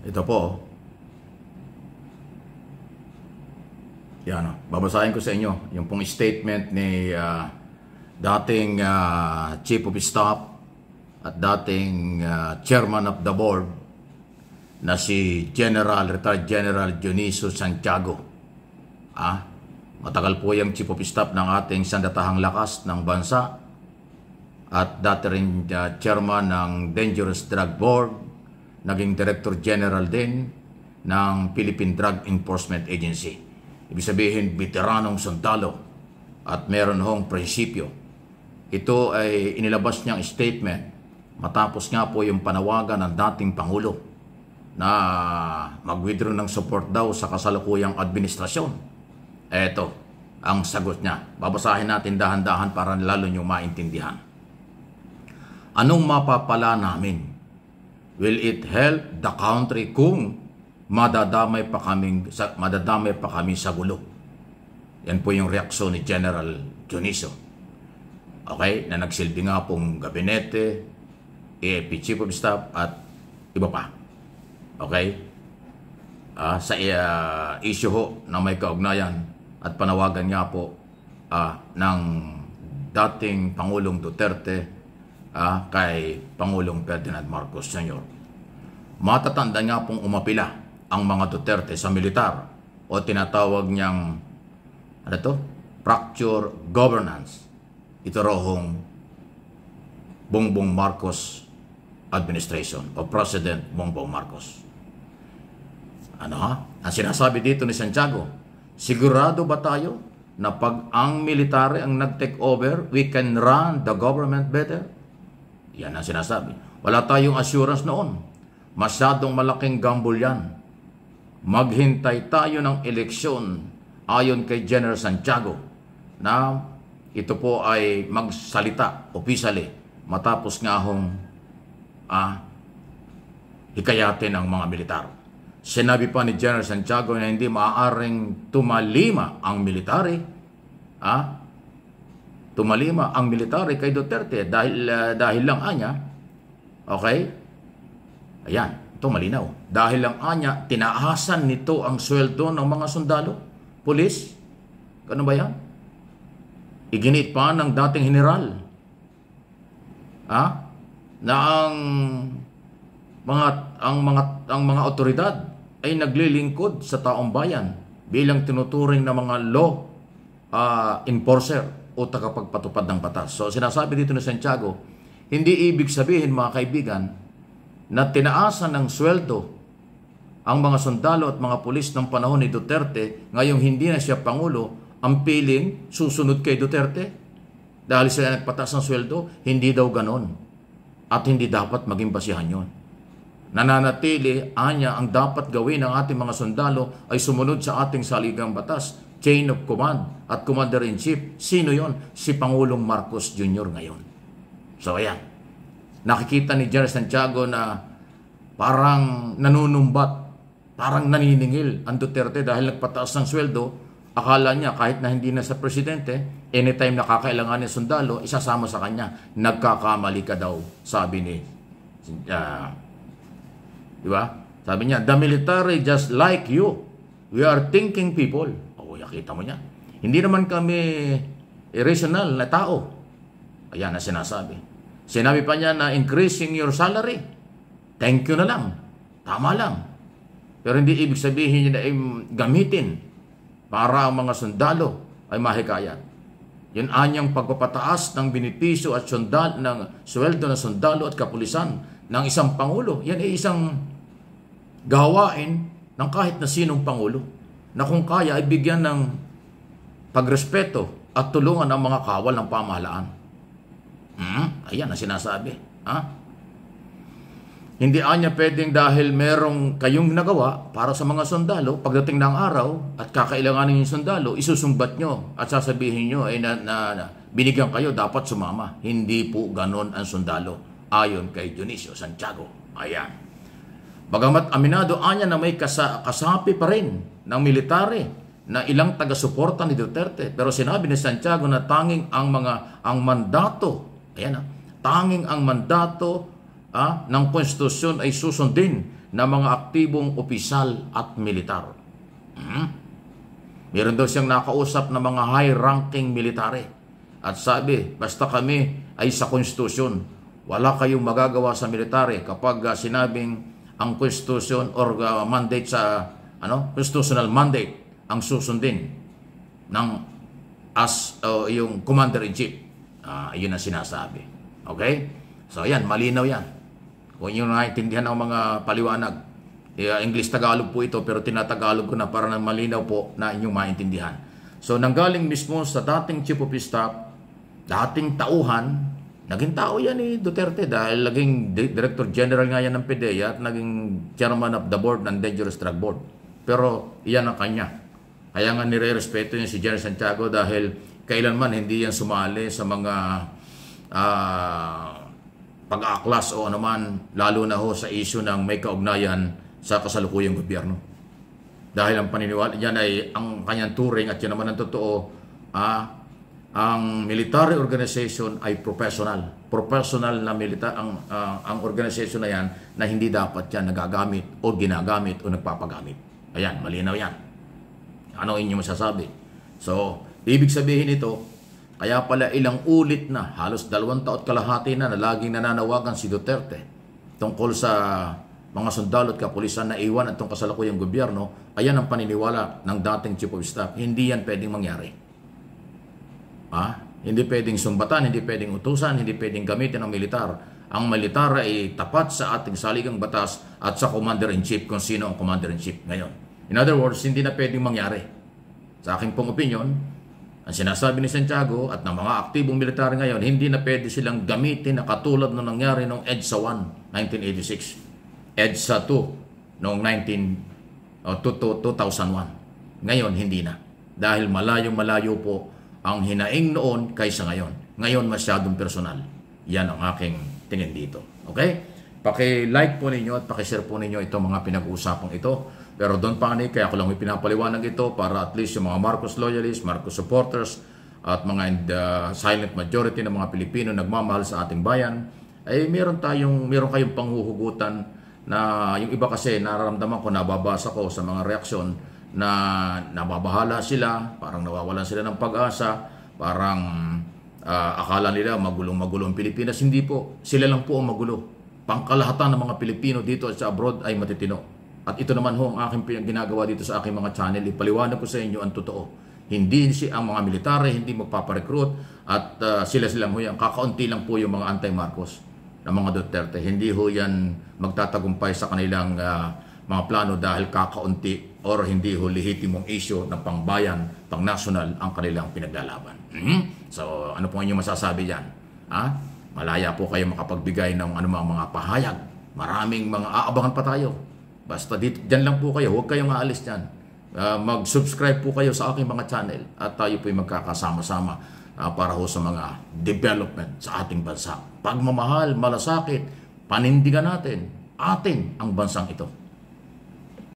Ito po, yan, babasahin ko sa inyo yung pong statement ni dating Chief of Staff at dating Chairman of the Board na si Retired General Dionisio Santiago. Matagal po yung Chief of Staff ng ating sandatahang lakas ng bansa at dati rin Chairman ng Dangerous Drug Board, naging Director General din ng Philippine Drug Enforcement Agency. Ibig sabihin, veteranong sundalo at meron hong prinsipyo. Ito ay inilabas niyang statement matapos nga po yung panawagan ng dating Pangulo na mag-withdraw ng support daw sa kasalukuyang administrasyon. Eto ang sagot niya. Babasahin natin dahan-dahan para lalo niyo maintindihan. Anong mapapala namin? Will it help the country kung madadamay pa kami sa gulo? Yan po yung reaksyon ni General Dionisio. Okay? Na nagsilbi nga pong gabinete, AFP Chief of Staff at iba pa. Okay? Sa issue ho na may kaugnayan at panawagan nga po ng dating Pangulong Duterte kay Pangulong Ferdinand Marcos Sr. Matatanda nga pong umapila ang mga Duterte sa militar o tinatawag niyang fracture governance. Ito rohong Bongbong Marcos administration o President Bongbong Marcos. Ang sinasabi dito ni Santiago, sigurado ba tayo na pag ang military ang nag-take over, we can run the government better? Yan ang sinasabi. Wala tayong assurance noon. Masyadong malaking gamble yan. Maghintay tayo ng eleksyon ayon kay General Santiago na ito po ay magsalita officially matapos nga hong hikayatin ang mga militar. Sinabi pa ni General Santiago na hindi maaaring tumalima ang military tumalima ang military kay Duterte dahil lang anya, okay? Ayan, ito malinaw. Dahil lang anya, tinaasan nito ang sweldo ng mga sundalo, pulis. Ano ba yan? Iginit pa ng dating general. Na ang mga otoridad ay naglilingkod sa taong bayan bilang tinuturing na mga law enforcer o tagapagpatupad ng batas. So sinasabi dito ni Santiago, hindi ibig sabihin mga kaibigan na tinaasan ng sweldo ang mga sundalo at mga pulis ng panahon ni Duterte, ngayong hindi na siya Pangulo, ang piling susunod kay Duterte dahil sila nagpataas ng sweldo. Hindi daw ganon at hindi dapat maging basihan yon. Nananatili, ang dapat gawin ng ating mga sundalo ay sumunod sa ating saligang batas, chain of command at commander-in-chief. Sino yon? Si Pangulong Marcos Jr. ngayon. So ayan, nakikita ni General Santiago na parang nanunumbat, parang naniningil ang Duterte dahil nagpataas ng sweldo. Akala niya kahit na hindi na sa presidente, anytime nakakailangan ng sundalo, isasama sa kanya. Nagkakamali ka daw, sabi ni di ba? Sabi niya, the military just like you. We are thinking people. Kita mo niya. Hindi naman kami irrational na tao. Ayan na sinasabi. Sinabi pa niya na increasing your salary. Thank you na lang. Tama lang. Pero hindi ibig sabihin niya na gamitin para ang mga sundalo ay mahikayat. Yun anyang pagpapataas ng benepisyo at ng sweldo ng sundalo at kapulisan ng isang Pangulo. Yan ay isang gawain ng kahit na sinong Pangulo na kung kaya ay bigyan ng pagrespeto at tulungan ang mga kawal ng pamahalaan. Ayan ang sinasabi. Hindi anya pwedeng dahil merong kayong nagawa para sa mga sundalo, pagdating ng araw at kakailanganin yung sundalo, isusumbat nyo at sasabihin nyo na binigyan kayo, dapat sumama. Hindi po ganon ang sundalo ayon kay Dionisio Santiago. Ayan. Bagamat aminado anya na may kasapi pa rin ng military na ilang taga-suporta ni Duterte, pero sinabi ni Santiago na tanging ang mandato, tanging ang mandato ng konstitusyon ay susundin ng mga aktibong opisyal at militar. Meron daw siyang nakausap na mga high-ranking military. At sabi, basta kami ay sa konstitusyon, wala kayong magagawa sa military kapag sinabing ang konstitusyon or mandate sa constitutional mandate ang susundin ng yung commander-in-chief. Yun ang sinasabi. Okay? So yan, malinaw yan. Kung yung naintindihan ng mga paliwanag, English-Tagalog po ito, pero tinatagalog ko na para na malinaw po na inyong maintindihan. So nanggaling mismo sa dating Chief of Staff, dating tauhan, naging tao yan ni Duterte dahil naging Director General nga yan ng PDEA at naging Chairman of the Board ng Dangerous Drug Board. Pero iyan ang kanya. Kaya nga nire-respeto niya si General Santiago dahil kailanman hindi yan sumali sa mga pag-aaklas o anuman, lalo na ho sa issue ng may kaugnayan sa kasalukuyang gobyerno. Dahil ang paniniwala niyan ay ang kanyang turing at yan naman ang totoo, ang military organization ay professional. Professional na militar ang organization na yan na hindi dapat yan nagagamit o ginagamit o nagpapagamit. Ayan, malinaw yan. Ano inyong masasabi? So, ibig sabihin ito, kaya pala ilang ulit na, halos 2 taon kalahati na laging nananawagan si Duterte tungkol sa mga sundalo at kapulisan na iwan at tungkol kasalukuyang gobyerno. Ayan ang paniniwala ng dating Chief of Staff. Hindi yan pwedeng mangyari. Hindi pwedeng sumbatan, hindi pwedeng utusan, hindi pwedeng gamitin ng militar. Ang militar ay tapat sa ating saligang batas at sa Commander-in-Chief kung sino ang Commander-in-Chief ngayon. In other words, hindi na pwedeng mangyari. Sa aking pong opinion, ang sinasabi ni Santiago at ng mga aktibong militar ngayon, hindi na pwede silang gamitin na katulad nung nangyari noong EDSA 1, 1986. EDSA 2, noong 2001. Ngayon, hindi na. Dahil malayo-malayo po ang hinaing noon kaysa ngayon. Ngayon, masyadong personal. Yan ang aking tingin dito. Okay? Paki-like po ninyo at paki-share po ninyo itong mga pinag-uusapang ito. Pero doon pa kaya ako lang may pinapaliwanag ito para at least yung mga Marcos loyalists, Marcos supporters, at mga silent majority ng mga Pilipino nagmamahal sa ating bayan, ay meron kayong panghuhugutan na yung iba kasi nararamdaman ko, nababasa ko sa mga reaksyon na nababahala sila, parang nawawalan sila ng pag-asa, parang akala nila magulong-magulo ang Pilipinas. Hindi po, sila lang po ang magulo. Pangkalahatan ng mga Pilipino dito at sa abroad ay matitino. At ito naman ho ang aking ginagawa dito sa aking mga channel. Ipaliwanag ko sa inyo ang totoo. Hindi ang mga military, hindi magpaparecruit at sila ho yan. Kakaunti lang po yung mga anti-Marcos na mga Duterte. Hindi ho yan magtatagumpay sa kanilang mga plano dahil kakaunti or hindi ho lehitimong issue ng pangbayan, pang-national ang kanilang pinaglalaban. So ano po inyong masasabi dyan? Malaya po kayo makapagbigay ng anumang mga pahayag. Maraming mga aabangan pa tayo. Basta dito, dyan lang po kayo, huwag kayong aalis dyan. Mag-subscribe po kayo sa aking mga channel at tayo po'y magkakasama-sama para ho sa mga development sa ating bansa. Pagmamahal, malasakit, panindigan natin ang bansang ito.